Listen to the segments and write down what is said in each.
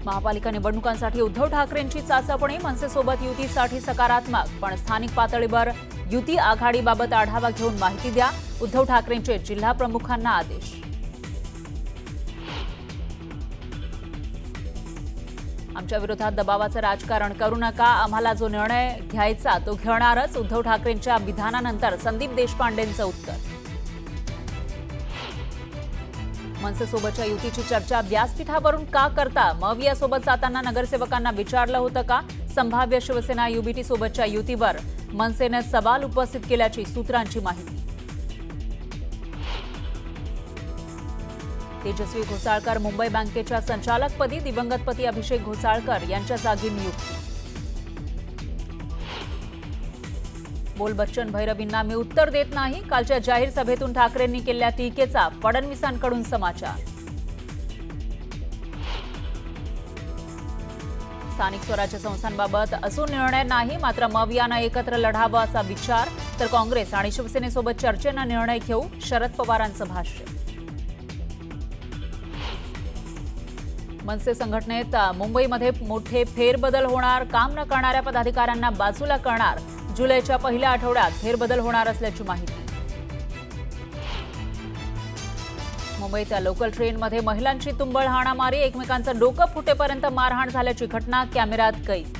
महापालिका निवडणुकांसाठी उद्धव ठाकरेंची चाचपणी, मनसेसोबत युतीसाठी सकारात्मक, पण स्थानिक पातळीवर युती आघाडीबाबत आढावा घेऊन माहिती द्या, उद्धव ठाकरेंचे जिल्हा प्रमुखांना आदेश. आमच्या विरोधात दबावाचं राजकारण करू नका, आम्हाला जो निर्णय घ्यायचा तो घेणारच, उद्धव ठाकरेंच्या विधानानंतर संदीप देशपांडेंचं उत्तर. मनसेसोबतच्या युतीची चर्चा व्यासपीठावरून का करता? मवियासोबत जाताना नगरसेवकांना विचारलं होतं का? संभाव्य शिवसेना युबीटी सोबतच्या युतीवर मनसेने सवाल उपस्थित केल्याची सूत्रांची माहिती. तेजस्वी घोसाळकर मुंबई बँकेच्या संचालकपदी, दिवंगतपती अभिषेक घोसाळकर यांच्या जागी नियुक्ती. बोल बच्चन भैरवींना मी उत्तर देत नाही, कालच्या जाहीर सभेतून ठाकरेंनी केलेल्या टीकेचा फडणवीसांकडून समाचार. स्थानिक स्वराज्य संस्थांबाबत अजून निर्णय नाही, मात्र मवियानं एकत्र लढावं असा विचार, तर काँग्रेस आणि शिवसेनेसोबत चर्चेनं निर्णय घेऊ, शरद पवारांचं भाष्य. मनसे संघटनेत मुंबईमध्ये मोठे फेरबदल होणार, काम न करणाऱ्या पदाधिकाऱ्यांना बाजूला करणार, जुलैच्या पहिल्या आठवड्यात फेरबदल होणार असल्याची माहिती. मुंबईत लोकल ट्रेनमध्ये महिलांची तुंबळ हाणामारी, एकमेकांचं डोकं फुटेपर्यंत मारहाण झाल्याची घटना कॅमेऱ्यात कैद.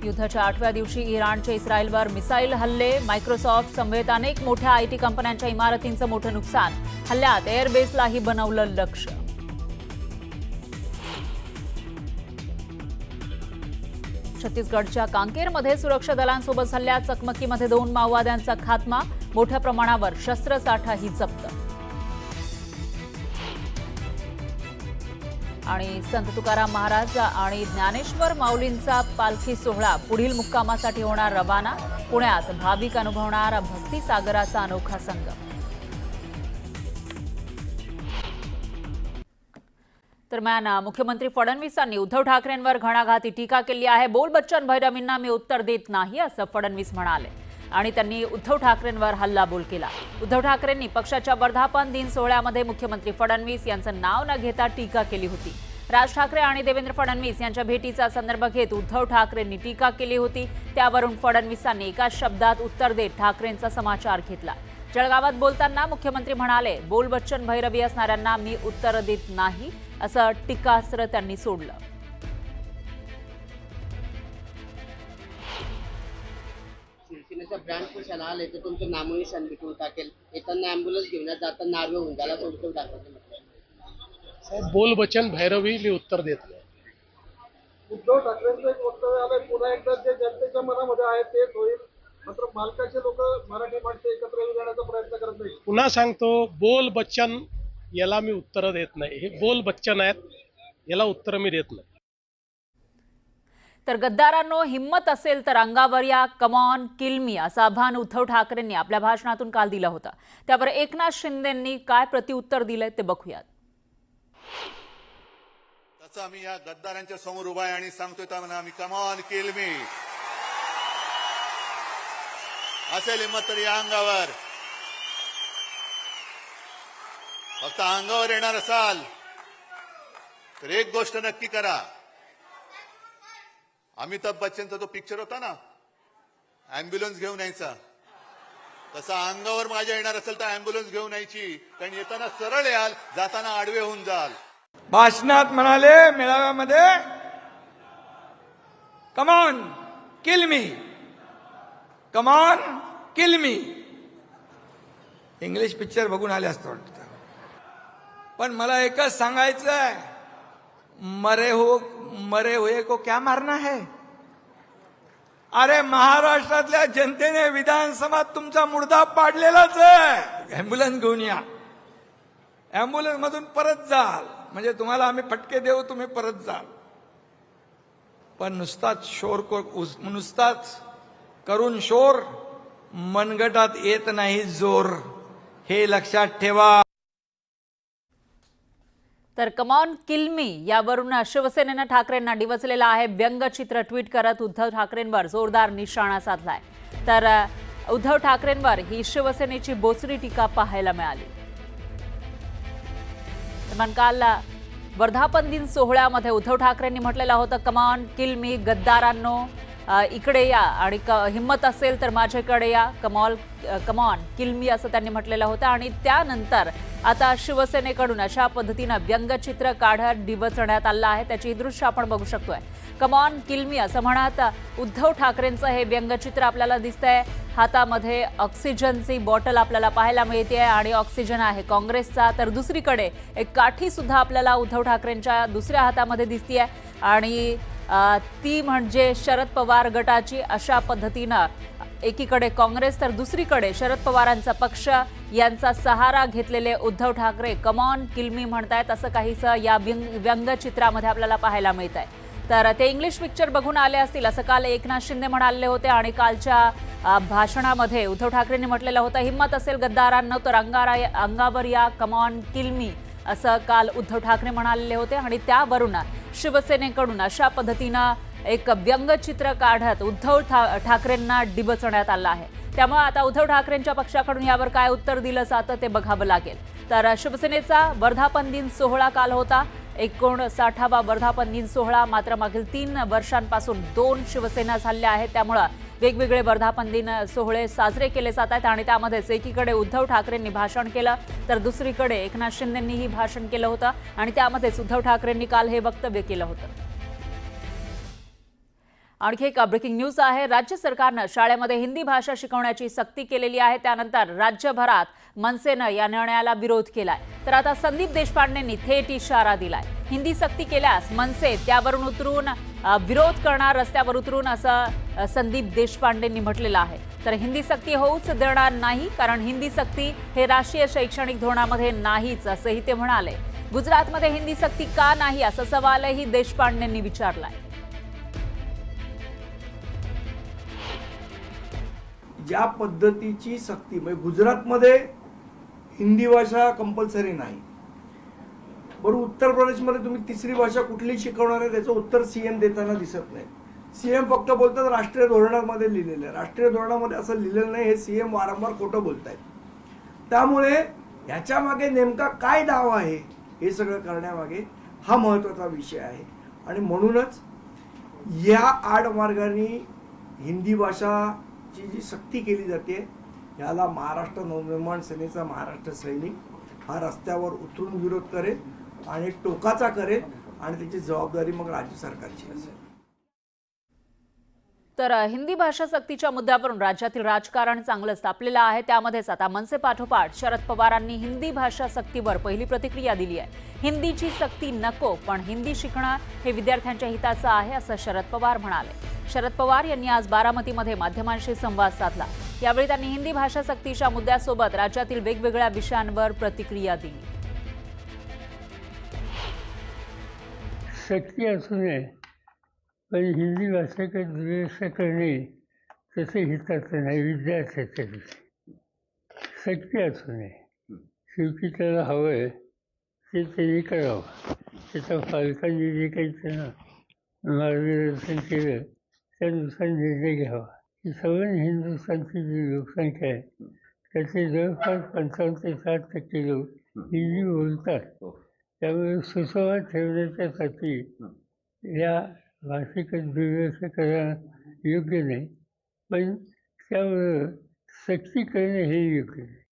युद्धाच्या 8व्या दिवशी इराणचे इस्रायलवर मिसाईल हल्ले, मायक्रोसॉफ्ट समवेत अनेक मोठ्या आयटी कंपन्यांच्या इमारतींचं मोठं नुकसान, हल्ल्यात एअरबेसलाही बनवलं लक्ष्य. छत्तीसगडच्या कांकेरमध्ये सुरक्षा दलांसोबत झालेल्या चकमकीमध्ये 2 माओवाद्यांचा खात्मा, मोठ्या प्रमाणावर शस्त्रसाठाही जप्त. आणि संत तुकाराम महाराज आणि ज्ञानेश्वर माऊलींचा पालखी सोहळा पुढील मुक्कामासाठी होणार रवाना, पुण्यात भाविक अनुभवणार भक्तिसागराचा अनोखा संगम. दरम्यान मुख्यमंत्री फडणवीसांनी उद्धव ठाकरेंवर घणाघाती टीका केली आहे. बोल बच्चन भैरवींना मी उत्तर देत नाही असं फडणवीस म्हणाले आणि त्यांनी उद्धव ठाकरेंवर हल्लाबोल केला. उद्धव ठाकरेंनी पक्षाच्या वर्धापन दिन सोहळ्यामध्ये मुख्यमंत्री फडणवीस यांचं नाव न घेता टीका केली होती. राज ठाकरे आणि देवेंद्र फडणवीस यांच्या भेटीचा संदर्भ घेत उद्धव ठाकरेंनी टीका केली होती. त्यावरून फडणवीसांनी एका शब्दात उत्तर देत ठाकरेंचा समाचार घेतला. जळगावात बोलताना मुख्यमंत्री म्हणाले, बोल बच्चन भैरवी असणाऱ्यांना मी उत्तर देत नाही असं टीकास्त्र त्यांनी सोडलं. शिवसेनेचा ब्रँड कशाला आले तर तुमचं नामोनिशान विकून टाकेल, येताना अँब्युलन्स घेऊन जाताना नार्वे होऊन झाला तर उद्धव ठाकरे साहेब बोल बच्चन भैरवी मी उत्तर देत नाही. उद्धव ठाकरेंचं एक वक्तव्य आलंय, पुन्हा एकदा जे जनतेच्या मनामध्ये आहे तेच होईल, मात्र मालकाचे लोक मराठी माणसं एकत्र येऊन जाण्याचा प्रयत्न करत नाही. पुन्हा सांगतो, बोल बच्चन याला मी उत्तर देत नाही. हे बोल बच्चन आहेत, याला उत्तर मी देत नाही. तर गद्दारांनो, हिम्मत असेल तर अंगावर या, कम ऑन किल मी असं आव्हान उद्धव ठाकरेंनी आपल्या भाषणातून काल दिलं होतं. त्यावर एकनाथ शिंदेंनी काय प्रत्युत्तर दिलंय ते बघूयात. तसं आम्ही या गद्दारांच्या समोर उभा आहे आणि सांगतोय त्यांना आम्ही कम ऑन किल मी. असेल हिम्मत तर या अंगावर. फक्त अंगावर येणार असाल तर एक गोष्ट नक्की करा. अमिताभ बच्चनचा तो पिक्चर होता ना, अँब्युलन्स घेऊन यायचा, तसा अंगावर माझ्या येणार असेल तर अँब्युलन्स घेऊन यायची. कारण येताना सरळ याल, जाताना आडवे होऊन जाल. भाषणात म्हणाले, मेळाव्यामध्ये come on kill me, come on kill me. English picture बघून आले असतं वाटतं. पण मला एकच सांगायचं आहे, मरे हुए को क्या मारना है. अरे महाराष्ट्रातल्या जनतेने विधानसभात तुमचा मुर्दा पाडलेलाच आहे. अँब्युलन्स घेऊन या, अँब्युलन्स मधून परत जाल, म्हणजे तुम्हाला आम्ही फटके देऊ, तुम्ही परत जाल. पण नुसताच करून शोर मनगटात येत नाही जोर, हे लक्षात ठेवा. तर कमॉन किल मी यावरून शिवसेनेनं ठाकरेंना डिवचलेला आहे व्यंगचित्र ट्विट करत उद्धव ठाकरेंवर जोरदार निशाणा साधलाय. तर उद्धव ठाकरेंवर ही शिवसेनेची बोचरी टीका पाहायला मिळाली. दरम्यान काल वर्धापन दिन सोहळ्यामध्ये उद्धव ठाकरेंनी म्हटलेलं होतं, कमॉन किल मी गद्दारांनो, इकडे या आणि हिम्मत असेल तर माझ्याकडे या, कमॉन किल मी असं त्यांनी म्हटलेलं होतं. आणि त्यानंतर आता शिवसेनेकडून अशा पद्धतीनं व्यंगचित्र काढत डिवचण्यात आलं आहे. त्याची ही दृश्य आपण बघू शकतोय. कमॉन किल मी असं म्हणत उद्धव ठाकरेंचं हे व्यंगचित्र आपल्याला दिसतंय. हातामध्ये ऑक्सिजनची बॉटल आपल्याला पाहायला मिळते आणि ऑक्सिजन आहे काँग्रेसचा. तर दुसरीकडे एक काठी सुद्धा आपल्याला उद्धव ठाकरेंच्या दुसऱ्या हातामध्ये दिसतीये आणि ती म्हणजे शरद पवार गटाची. अशा पद्धतीनं एकीकडे काँग्रेस तर दुसरीकडे शरद पवारांचा पक्ष यांचा सहारा घेतलेले उद्धव ठाकरे कमॉन किल मी म्हणतायत असं काहीसं या व्यंगचित्रामध्ये आपल्याला पाहायला मिळत आहे. तर ते इंग्लिश पिक्चर बघून आले असतील असं काल एकनाथ शिंदे म्हणाले होते. आणि कालच्या भाषणामध्ये उद्धव ठाकरेंनी म्हटलेलं होतं, हिम्मत असेल गद्दारांनो तर अंगावर या, कमॉन किल मी असं काल उद्धव ठाकरे म्हणाले होते. आणि त्यावरून शिवसेनेकडून अशा पद्धतीनं एक व्यंगचित्र काढत उद्धव ठाकरेंना डिवचण्यात आलं आहे. त्यामुळे आता उद्धव ठाकरेंच्या पक्षाकडून यावर काय उत्तर दिलं जातं ते बघावं लागेल. तर शिवसेनेचा वर्धापन दिन सोहळा काल होता, 59वा वर्धापन दिन सोहळा. मात्र मागील 3 वर्षांपासून 2 शिवसेना झाल्या आहेत. त्यामुळं वेगवेगळे वर्धापन दिन सोहळे साजरे केले जात आहेत. आणि त्यामध्येच एकीकडे उद्धव ठाकरेंनी भाषण केलं तर दुसरीकडे एकनाथ शिंदेंनीही भाषण केलं होतं. आणि त्यामध्येच उद्धव ठाकरेंनी काल हे वक्तव्य केलं होतं. आणखी एक ब्रेकिंग न्यूज आहे. राज्य सरकारनं शाळेमध्ये हिंदी भाषा शिकवण्याची सक्ती केलेली आहे. त्यानंतर राज्यभरात मनसेनं या निर्णयाला विरोध केलाय. तर आता संदीप देशपांडेंनी थेट इशारा दिलाय, हिंदी सक्ती केल्यास मनसे त्यावरून उतरून विरोध करणार, रस्त्यावर उतरून असं संदीप देशपांडेंनी म्हटलेलं आहे. तर हिंदी सक्ती होऊच देणार नाही, कारण हिंदी सक्ती हे राष्ट्रीय शैक्षणिक धोरणामध्ये नाहीच असंही ते म्हणाले. गुजरातमध्ये हिंदी सक्ती का नाही असा सवालही देशपांडेंनी विचारलाय. ज्या पद्धतीची सक्ती म्हणजे गुजरातमध्ये हिंदी भाषा कंपल्सरी नाही, बरं उत्तर प्रदेशमध्ये तुम्ही तिसरी भाषा कुठली शिकवणार आहे त्याचं उत्तर सीएम देताना दिसत नाही. सीएम फक्त बोलतात राष्ट्रीय धोरणामध्ये लिहिलेलं आहे. राष्ट्रीय धोरणामध्ये असं लिहिलेलं नाही, हे सीएम वारंवार खोटं बोलतायत. त्यामुळे ह्याच्या मागे नेमका काय डाव आहे हे सगळं करण्यामागे हा महत्त्वाचा विषय आहे. आणि म्हणूनच या आडमार्गाने हिंदी भाषाची जी सक्ती केली जाते याला महाराष्ट्र नवनिर्माण सेनेचा महाराष्ट्र सैनिक हा रस्त्यावर उतरून विरोध करेल आणि टोकाचा करेल आणि त्याची जबाबदारी मग राज्य सरकारची असेल. तर हिंदी भाषा सक्तीच्या मुद्द्यावरून राज्यातील राजकारण चांगलं तापलेलं आहे. त्यामध्येच आता मनसे पाठोपाठ शरद पवारांनी हिंदी भाषा सक्तीवर पहिली प्रतिक्रिया दिली आहे. हिंदीची सक्ती नको, पण हिंदी शिकणं हे विद्यार्थ्यांच्या हिताचं आहे असं शरद पवार म्हणाले. शरद पवार यांनी आज बारामतीमध्ये माध्यमांशी संवाद साधला. यावेळी त्यांनी हिंदी भाषा सक्तीच्या मुद्द्यासोबत राज्यातील वेगवेगळ्या विषयांवर प्रतिक्रिया दिली. सक्ती असू नये, पण हिंदी भाषा का द्वेष करणे तसे हिताचं नाही विद्यार्थ्याच्या दिवशी. सक्ती असू नये, शेवटी त्याला हवं आहे ते त्यांनी करावं. त्याच्या पालकांनी जे काही त्यांना मार्गदर्शन केलं त्यानुसार निर्णय घ्यावा. ही सवर्ण हिंदुस्थानची जी लोकसंख्या आहे त्याचे जवळपास 55 ते 60% लोक हिंदी बोलतात. त्यामुळे सुसंवाद ठेवण्याच्यासाठी या भाषिक द्वेष करणं योग्य नाही, पण त्यावर सक्ती करणे हे योग्य नाही.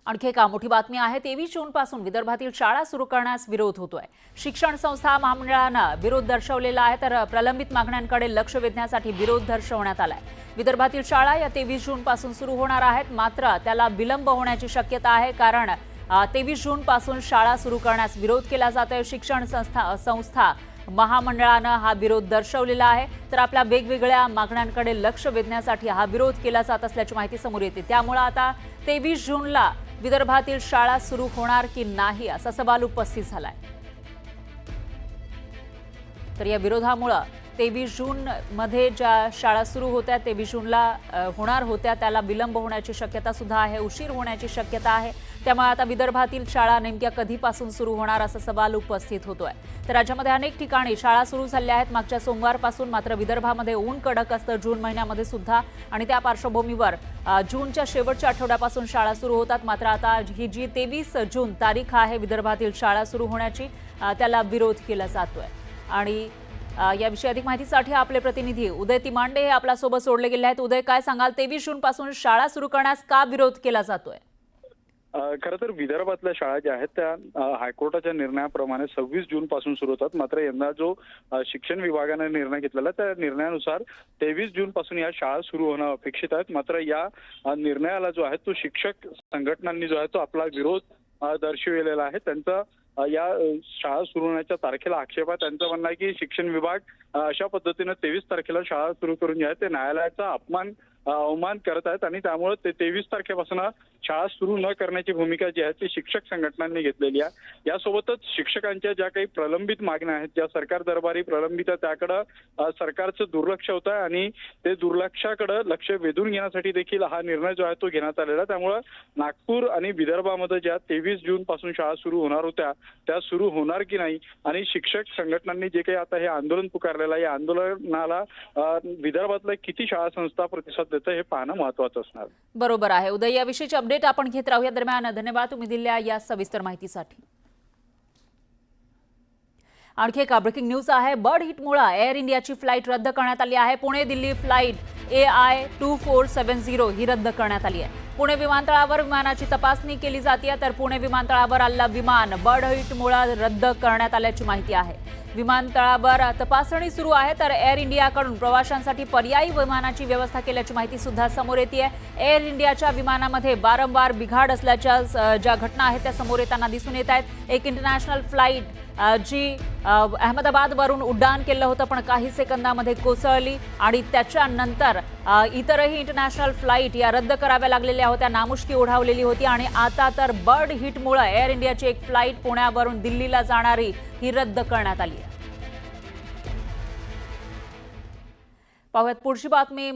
आणखी एक मोठी बातमी आहे. 23 जूनपासून विदर्भातील शाळा सुरू करण्यास विरोध होतोय. शिक्षण संस्था महामंडळानं विरोध दर्शवलेला आहे. तर प्रलंबित मागण्यांकडे लक्ष वेधण्यासाठी विरोध दर्शवण्यात आलाय. विदर्भातील शाळा या 23 जूनपासून सुरू होणार आहेत. मात्र त्याला विलंब होण्याची शक्यता आहे, कारण 23 जूनपासून शाळा सुरू करण्यास विरोध केला जातोय. शिक्षण संस्था महामंडळानं हा विरोध दर्शवलेला आहे. तर आपल्या वेगवेगळ्या मागण्यांकडे लक्ष वेधण्यासाठी हा विरोध केला जात असल्याची माहिती समोर येते. त्यामुळे आता 23 जूनला विदर्भातील शाळा सुरू होणार की नाही असा सवाल उपस्थित झालाय. तर या विरोधामुळे 23 जूनमध्ये ज्या शाळा सुरू होत्या 23 जूनला होणार होत्या त्याला विलंब होण्याची शक्यता सुद्धा आहे, उशीर होण्याची शक्यता आहे. त्यामुळे आता विदर्भातील शाळा नेमक्या कधीपासून सुरू होणार असा सवाल उपस्थित होतोय. तर राज्यामध्ये अनेक ठिकाणी शाळा सुरू झाल्या आहेत मागच्या सोमवारपासून. मात्र विदर्भामध्ये ऊन कडक असतं जून महिन्यामध्ये सुद्धा आणि त्या पार्श्वभूमीवर जूनच्या शेवटच्या आठवड्यापासून शाळा सुरू होतात. मात्र आता ही जी 23 जून तारीख आहे विदर्भातील शाळा सुरू होण्याची त्याला विरोध केला जातोय. आणि याविषयी अधिक माहितीसाठी आपले प्रतिनिधी उदय तिमांडे हे आपल्यासोबत जोडले गेले आहेत. उदय, काय सांगाल, 23 जून पासून शाळा सुरू करण्यास का विरोध केला जातोय? खरं तर विदर्भातल्या शाळा ज्या आहेत त्या हायकोर्टाच्या निर्णयाप्रमाणे 26 जून पासून सुरू होतात. मात्र यंदा जो शिक्षण विभागाने निर्णय घेतलेला त्या निर्णयानुसार 23 जून पासून या शाळा सुरू होणं अपेक्षित आहेत. मात्र या निर्णयाला जो आहे तो शिक्षक संघटनांनी जो आहे तो आपला विरोध दर्शविलेला आहे. त्यांचा या शाळा सुरू होण्याच्या तारखेला आक्षेप आहे. त्यांचं म्हणणं आहे की शिक्षण विभाग अशा पद्धतीने 23 तारखेला शाळा सुरू करून जे आहे ते न्यायालयाचा अवमान करत आहेत आणि त्यामुळे ते 23 तारखेपासून शाळा सुरू न करण्याची भूमिका जी आहे ती शिक्षक संघटनांनी घेतलेली आहे. यासोबतच शिक्षकांच्या ज्या काही प्रलंबित मागण्या आहेत, ज्या सरकार दरबारी प्रलंबित आहे, त्याकडे सरकारचं दुर्लक्ष होत आहे आणि ते दुर्लक्षाकडे लक्ष वेधून घेण्यासाठी देखील हा निर्णय जो आहे तो घेण्यात आलेला आहे. त्यामुळे नागपूर आणि विदर्भामध्ये ज्या 23 जून पासून शाळा सुरू होणार होत्या त्या सुरू होणार की नाही आणि शिक्षक संघटनांनी जे काही आता हे आंदोलन पुकारलेलं आहे या आंदोलनाला विदर्भातल्या किती शाळा संस्था प्रतिसाद देतं हे पाहणं महत्वाचं असणार. बरोबर आहे उदय, याविषयीची अपडेट आपण घेत राहूया. दरम्यान धन्यवाद तुम्ही दिलेल्या या सविस्तर माहितीसाठी. आणखी एक ब्रेकिंग न्यूज आहे. बर्ड हिटमुळे एअर इंडियाची फ्लाईट रद्द करण्यात आली आहे. पुणे दिल्ली फ्लाईट AI 2470 ही रद्द करण्यात आली आहे. पुणे विमानतळावर विमानाची तपासणी केली जाते तर पुणे विमानतळावर आलेलं विमान बर्ड हिटमुळे रद्द करण्यात आल्याची माहिती आहे. विमानतळावर तपासणी सुरू आहे तर एअर इंडियाकडून प्रवाशांसाठी पर्यायी विमानाची व्यवस्था केल्याची माहिती सुद्धा समोर येते आहे. एअर इंडियाच्या विमानामध्ये वारंवार बिघाड असल्याच्या ज्या घटना आहेत त्या समोर येताना दिसून येत आहेत. एक इंटरनॅशनल फ्लाईट जी अहमदाबादवरून उड्डाण केलं होतं पण काही सेकंदामध्ये कोसळली आणि त्याच्यानंतर इतरही इंटरनॅशनल फ्लाईट या रद्द कराव्या लागलेल्या होत्या, नामुष्की ओढावलेली होती आणि आता तर बर्ड हिटमुळे एअर इंडियाची एक फ्लाईट पुण्यावरून दिल्लीला जाणारी ही रद्द करण्यात आली आहे. पाहूयात पुढची बातमी.